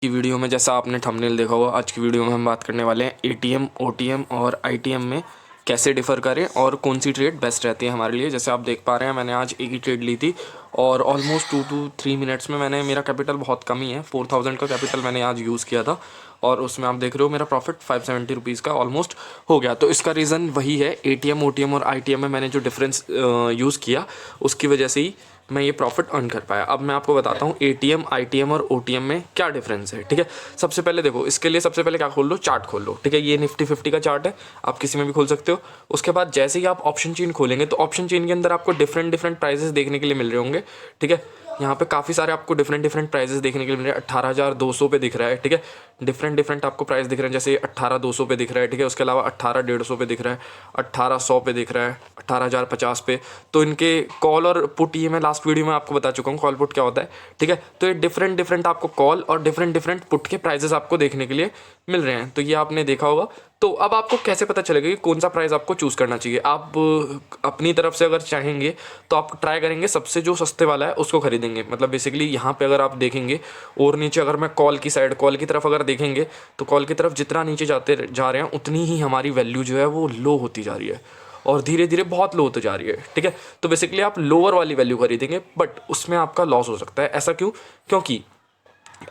की वीडियो में जैसा आपने थंबनेल देखा होगा, आज की वीडियो में हम बात करने वाले हैं एटीएम, ओटीएम और आईटीएम में कैसे डिफ़र करें और कौन सी ट्रेड बेस्ट रहती है हमारे लिए। जैसे आप देख पा रहे हैं, मैंने आज एक ही ट्रेड ली थी और ऑलमोस्ट 2 to 3 मिनट्स में मेरा कैपिटल बहुत कम ही है, 4000 का कैपिटल मैंने आज यूज़ किया था और उसमें आप देख रहे हो मेरा प्रॉफिट 570 रुपीज़ का ऑलमोस्ट हो गया। तो इसका रीज़न वही है, एटीएम, ओटीएम और आईटीएम में मैंने जो डिफरेंस यूज़ किया उसकी वजह से ही मैं ये प्रॉफिट अर्न कर पाया। अब मैं आपको बताता हूँ एटीएम, आईटीएम और ओटीएम में क्या डिफरेंस है। ठीक है, सबसे पहले देखो, इसके लिए सबसे पहले क्या खोल लो, चार्ट खोल लो। ठीक है, ये निफ्टी 50 का चार्ट है, आप किसी में भी खोल सकते हो। उसके बाद जैसे ही आप ऑप्शन चेन खोलेंगे तो ऑप्शन चेन के अंदर आपको डिफरेंट प्राइजेस देखने के लिए मिल रहे होंगे। ठीक है, यहाँ पे काफ़ी सारे आपको डिफरेंट प्राइजेस देखने के लिए मिल रहे हैं। 18,200 पे दिख रहा है। ठीक है, डिफरेंट आपको प्राइस दिख रहे हैं, जैसे 18,200 पे दिख रहा है। ठीक है, उसके अलावा 18,150 पे दिख रहा है, 18,100 पे दिख रहा है, 18,050 पे। तो इनके कॉल और पुट, ये मैं लास्ट वीडियो में आपको बता चुका हूँ कॉल पुट क्या होता है। ठीक है, तो ये डिफरेंट आपको कॉल और डिफरेंट पुट के प्राइजेस आपको देखने के लिए मिल रहे हैं। तो ये आपने देखा होगा। तो अब आपको कैसे पता चलेगा कि कौन सा प्राइस आपको चूज़ करना चाहिए। आप अपनी तरफ से अगर चाहेंगे तो आप ट्राई करेंगे सबसे जो सस्ते वाला है उसको खरीदेंगे। मतलब बेसिकली यहाँ पे अगर आप देखेंगे और नीचे अगर मैं कॉल की साइड, कॉल की तरफ अगर देखेंगे तो कॉल की तरफ जितना नीचे जाते जा रहे हैं उतनी ही हमारी वैल्यू जो है वो लो होती जा रही है और धीरे धीरे बहुत लो होती जा रही है। ठीक है, तो बेसिकली आप लोअर वाली वैल्यू खरीदेंगे, बट उसमें आपका लॉस हो सकता है। ऐसा क्यों? क्योंकि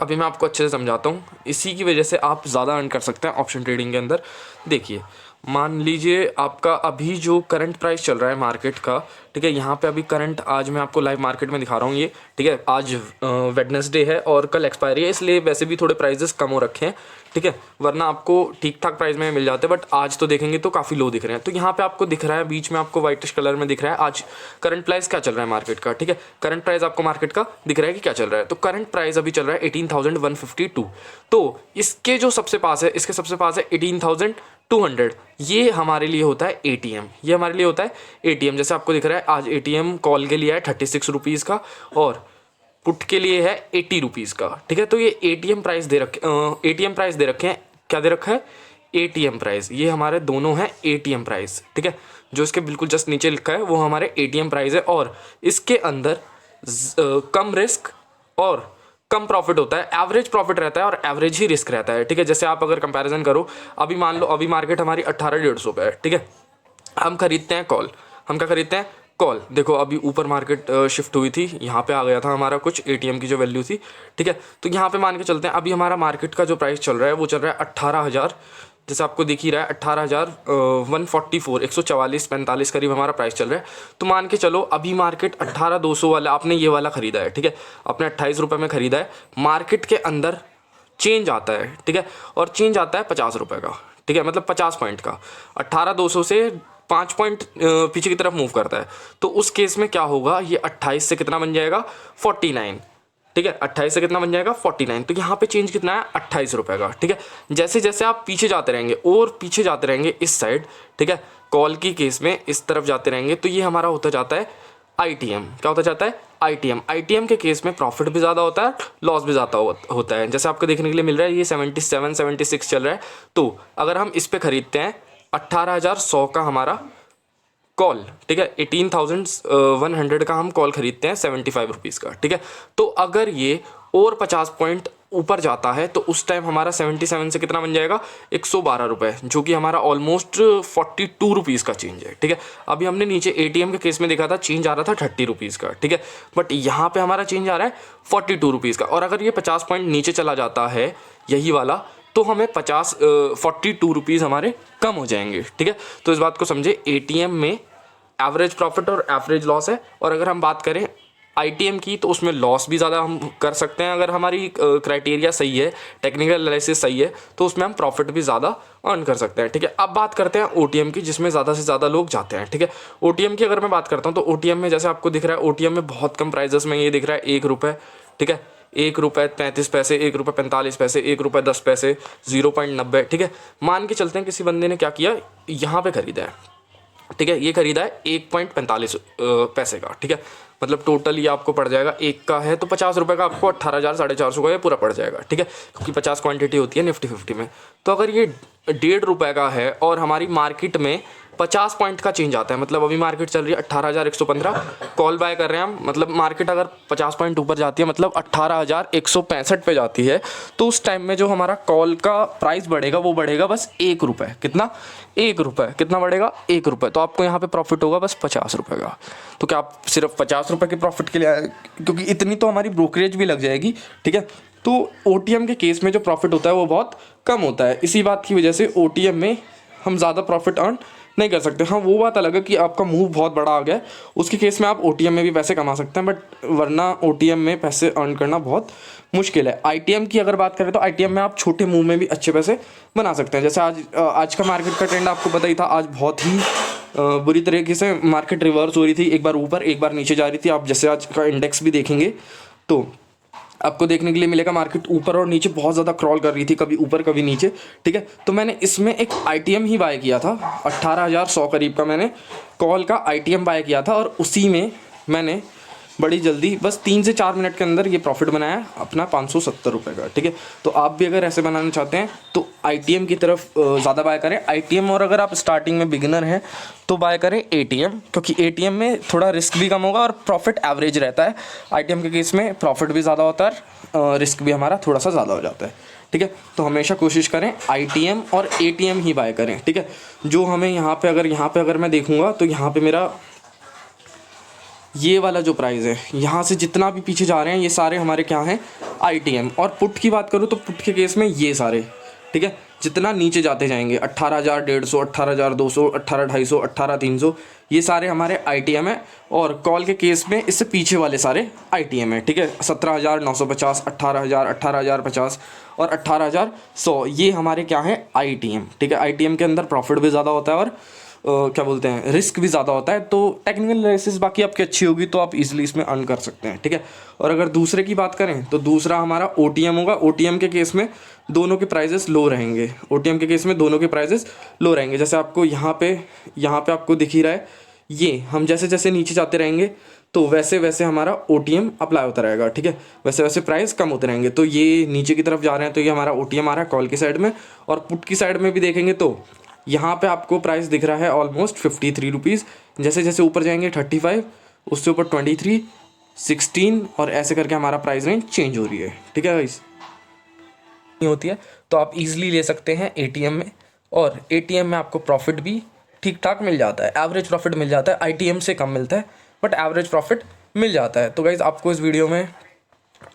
अभी मैं आपको अच्छे से समझाता हूँ। इसी की वजह से आप ज़्यादा अर्न कर सकते हैं ऑप्शन ट्रेडिंग के अंदर। देखिए, मान लीजिए आपका अभी जो करंट प्राइस चल रहा है मार्केट का, ठीक है, यहाँ पे अभी करंट, आज मैं आपको लाइव मार्केट में दिखा रहा हूँ ये। ठीक है, आज वेडनेसडे है और कल एक्सपायरी है, इसलिए वैसे भी थोड़े प्राइजेस कम हो रखे हैं। ठीक है, वरना आपको ठीक ठाक प्राइस में मिल जाते हैं, बट आज तो देखेंगे तो काफ़ी लो दिख रहे हैं। तो यहाँ पे आपको दिख रहा है, बीच में आपको वाइटिश कलर में दिख रहा है आज करंट प्राइस क्या चल रहा है मार्केट का। ठीक है, करंट प्राइस आपको मार्केट का दिख रहा है कि क्या चल रहा है। तो करंट प्राइस अभी चल रहा है 18,152। तो इसके जो सबसे पास है, इसके सबसे पास है 18,200। ये हमारे लिए होता है एटीएम, ये हमारे लिए होता है एटीएम। जैसे आपको दिख रहा है आज एटीएम कॉल के लिए है 36 रुपीज़ का और पुट के लिए है 80 रुपीज़ का। ठीक है, तो ये एटीएम प्राइस दे रखे हैं। क्या दे रखा है? ATM price. ये हमारे दोनों हैं एटीएम प्राइस। ठीक है, जो इसके बिल्कुल जस्ट नीचे लिखा है वो हमारे एटीएम प्राइस है और इसके अंदर कम रिस्क और कम प्रॉफिट होता है। एवरेज प्रॉफिट रहता है और एवरेज ही रिस्क रहता है। ठीक है, जैसे आप अगर कंपैरिजन करो, अभी मान लो अभी मार्केट हमारी 18,150 पे है। ठीक है, हम खरीदते हैं कॉल, हम क्या खरीदते हैं? कॉल। देखो अभी ऊपर मार्केट शिफ्ट हुई थी, यहाँ पे आ गया था हमारा कुछ एटीएम की जो वैल्यू थी। ठीक है, तो यहाँ पे मान के चलते हैं, अभी हमारा मार्केट का जो प्राइस चल रहा है वो चल रहा है 18,000, जैसे आपको दिख ही रहा है 18,144, 144-45 करीब हमारा प्राइस चल रहा है। तो मान के चलो अभी मार्केट 18,200 वाला, आपने ये वाला खरीदा है। ठीक है, आपने 28 रुपये में खरीदा है। मार्केट के अंदर चेंज आता है, ठीक है, और चेंज आता है 50 रुपये का। ठीक है, मतलब 50 पॉइंट का, 18,200 से 5 पॉइंट पीछे की तरफ मूव करता है। तो उस केस में क्या होगा, ये 28 से कितना बन जाएगा? 49। ठीक है, 28 से कितना बन जाएगा? 49। तो यहाँ पे चेंज कितना है? 28 रुपये का। ठीक है, जैसे जैसे आप पीछे जाते रहेंगे और पीछे जाते रहेंगे इस साइड, ठीक है, कॉल की केस में इस तरफ जाते रहेंगे तो ये हमारा होता जाता है आईटीएम। क्या होता जाता है? आईटीएम। आईटीएम के केस में प्रॉफिट भी ज़्यादा होता है, लॉस भी ज़्यादा होता है। जैसे आपको देखने के लिए मिल रहा है ये 77-76 चल रहा है। तो अगर हम इस पे खरीदते हैं 18,100 का हमारा कॉल, ठीक है, 18,100 का हम कॉल खरीदते हैं 75 रुपीज़ का। ठीक है, तो अगर ये और 50 पॉइंट ऊपर जाता है तो उस टाइम हमारा 77 से कितना बन जाएगा? 112 रुपये, जो कि हमारा ऑलमोस्ट 42 रुपीज़ का चेंज है। ठीक है, अभी हमने नीचे एटीएम के केस में देखा था चेंज आ रहा था 30 रुपीज़ का। ठीक है, बट यहाँ पे हमारा चेंज आ रहा है 42 रुपीज़ का। और अगर ये 50 पॉइंट नीचे चला जाता है यही वाला, तो हमें 42 रुपीज़ हमारे कम हो जाएंगे। ठीक है, तो इस बात को समझे, एटीएम में एवरेज प्रॉफिट और एवरेज लॉस है। और अगर हम बात करें आईटीएम की तो उसमें लॉस भी ज़्यादा हम कर सकते हैं। अगर हमारी क्राइटेरिया सही है, टेक्निकल एनालिसिस सही है, तो उसमें हम प्रॉफिट भी ज़्यादा अर्न कर सकते हैं। ठीक है, अब बात करते हैं ओटीएम की, जिसमें ज़्यादा से ज़्यादा लोग जाते हैं। ठीक है, ओटीएम की अगर मैं बात करता हूँ तो ओटीएम में जैसे आपको दिख रहा है, ओटीएम में बहुत कम प्राइजेस में ये दिख रहा है 1 रुपये। ठीक है, 1 रुपये 35 पैसे, 1 रुपये 45 पैसे, 1 रुपये 10 पैसे, 0.90। ठीक है, मान के चलते हैं किसी बंदे ने क्या किया, यहाँ पे खरीदा है। ठीक है, ये खरीदा है 1.45 पैसे का। ठीक है, मतलब टोटल ये आपको पड़ जाएगा, एक का है तो 50 रुपये का आपको 18,450 का ये पूरा पड़ जाएगा। ठीक है, क्योंकि 50 क्वांटिटी होती है निफ्टी 50 में। तो अगर ये 1.5 रुपये का है और हमारी मार्केट में 50 पॉइंट का चेंज आता है। मतलब अभी मार्केट चल रही है 18,115, कॉल बाय कर रहे हैं हम, मतलब मार्केट अगर 50 पॉइंट ऊपर जाती है मतलब 18,165 पे जाती है, तो उस टाइम में जो हमारा कॉल का प्राइस बढ़ेगा वो बढ़ेगा बस 1 रुपये। कितना? 1 रुपये। कितना बढ़ेगा? 1 रुपये। तो आपको यहाँ पे प्रॉफिट होगा बस 50 रुपये का। तो क्या आप सिर्फ 50 रुपये के प्रॉफिट के लिए आए? क्योंकि इतनी तो हमारी ब्रोकरेज भी लग जाएगी, ठीक है। तो OTM के केस में जो प्रॉफिट होता है वो बहुत कम होता है। इसी बात की वजह से OTM में हम ज़्यादा प्रॉफिट अर्न नहीं कर सकते। हाँ, वो बात अलग है कि आपका मूव बहुत बड़ा आ गया है, उसके केस में आप OTM में भी पैसे कमा सकते हैं, बट वरना OTM में पैसे अर्न करना बहुत मुश्किल है। ITM की अगर बात करें तो ITM में आप छोटे मूव में भी अच्छे पैसे बना सकते हैं। जैसे आज का मार्केट का ट्रेंड आपको पता ही था, आज बहुत ही बुरी तरीके से मार्केट रिवर्स हो रही थी, एक बार ऊपर एक बार नीचे जा रही थी। आप जैसे आज का इंडेक्स भी देखेंगे तो आपको देखने के लिए मिलेगा मार्केट ऊपर और नीचे बहुत ज़्यादा क्रॉल कर रही थी, कभी ऊपर कभी नीचे, ठीक है। तो मैंने इसमें एक ITM ही बाय किया था, 18,100 करीब का मैंने कॉल का ITM बाय किया था, और उसी में मैंने बड़ी जल्दी बस 3 से 4 मिनट के अंदर ये प्रॉफिट बनाया अपना 570 रुपये का, ठीक है। तो आप भी अगर ऐसे बनाना चाहते हैं तो ITM की तरफ ज़्यादा बाय करें ITM, और अगर आप स्टार्टिंग में बिगिनर हैं तो बाय करें ATM, क्योंकि ATM में थोड़ा रिस्क भी कम होगा और प्रॉफिट एवरेज रहता है। ITM के केस में प्रॉफिट भी ज़्यादा होता है, रिस्क भी हमारा थोड़ा सा ज़्यादा हो जाता है, ठीक है। तो हमेशा कोशिश करें ITM और ATM ही बाय करें, ठीक है। जो हमें यहाँ पे अगर मैं देखूँगा तो यहाँ पे मेरा ये वाला जो प्राइस है, यहाँ से जितना भी पीछे जा रहे हैं ये सारे हमारे क्या हैं? ITM। और पुट की बात करूँ तो पुट के केस में ये सारे, ठीक है, जितना नीचे जाते जाएंगे 18,150, 18,200, 18,250, 18,300, ये सारे हमारे ITM है। और कॉल के केस में इससे पीछे वाले सारे ITM है, ठीक है। 17,950, 18,000, 18,050 और 18,100, ये हमारे क्या है? ITM, ठीक है। ITM के अंदर प्रॉफिट भी ज़्यादा होता है और क्या बोलते हैं, रिस्क भी ज़्यादा होता है। तो टेक्निकल एनालिसिस बाकी आपकी अच्छी होगी तो आप इजीली इसमें अर्न कर सकते हैं, ठीक है। और अगर दूसरे की बात करें तो दूसरा हमारा OTM होगा। OTM के केस में दोनों के प्राइजेस लो रहेंगे। OTM के केस में दोनों के प्राइजेस लो रहेंगे। जैसे आपको यहाँ पे आपको दिख ही रहा है, ये हम जैसे जैसे नीचे जाते रहेंगे तो वैसे वैसे हमारा OTM अप्लाई होता रहेगा, ठीक है। वैसे वैसे प्राइस कम होते रहेंगे। तो ये नीचे की तरफ जा रहे हैं तो ये हमारा OTM आ रहा है कॉल की साइड में। और पुट की साइड में भी देखेंगे तो यहाँ पे आपको प्राइस दिख रहा है ऑलमोस्ट 53 रुपीज़। जैसे जैसे ऊपर जाएंगे 35, उससे ऊपर 23, 16 और ऐसे करके हमारा प्राइस रेंज चेंज हो रही है, ठीक है गाइस। होती है तो आप इजीली ले सकते हैं ATM में, और ATM में आपको प्रॉफिट भी ठीक ठाक मिल जाता है, एवरेज प्रॉफिट मिल जाता है। ITM से कम मिलता है बट एवरेज प्रॉफिट मिल जाता है। तो गाइस आपको इस वीडियो में,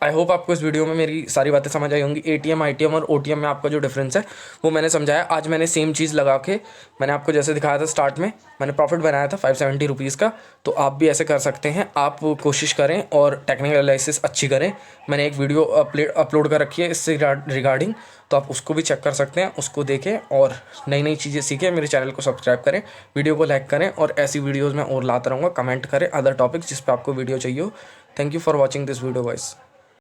आई होप आपको इस वीडियो में मेरी सारी बातें समझ आई होंगी। ATM, ITM और OTM में आपका जो डिफरेंस है वो मैंने समझाया। आज मैंने सेम चीज़ लगा के मैंने आपको जैसे दिखाया था स्टार्ट में, मैंने प्रॉफिट बनाया था 570 रुपीज़ का। तो आप भी ऐसे कर सकते हैं, आप कोशिश करें और टेक्निकल एनालिसिस अच्छी करें। मैंने एक वीडियो अपलोड कर रखी है इससे रिगार्डिंग, तो आप उसको भी चेक कर सकते हैं, उसको देखें और नई नई चीज़ें सीखें। मेरे चैनल को सब्सक्राइब करें, वीडियो को लाइक करें, और ऐसी वीडियोज़ मैं और लाता रहूँगा। कमेंट करें अदर टॉपिक्स जिस पर आपको वीडियो चाहिए हो। Thank you for watching this video guys.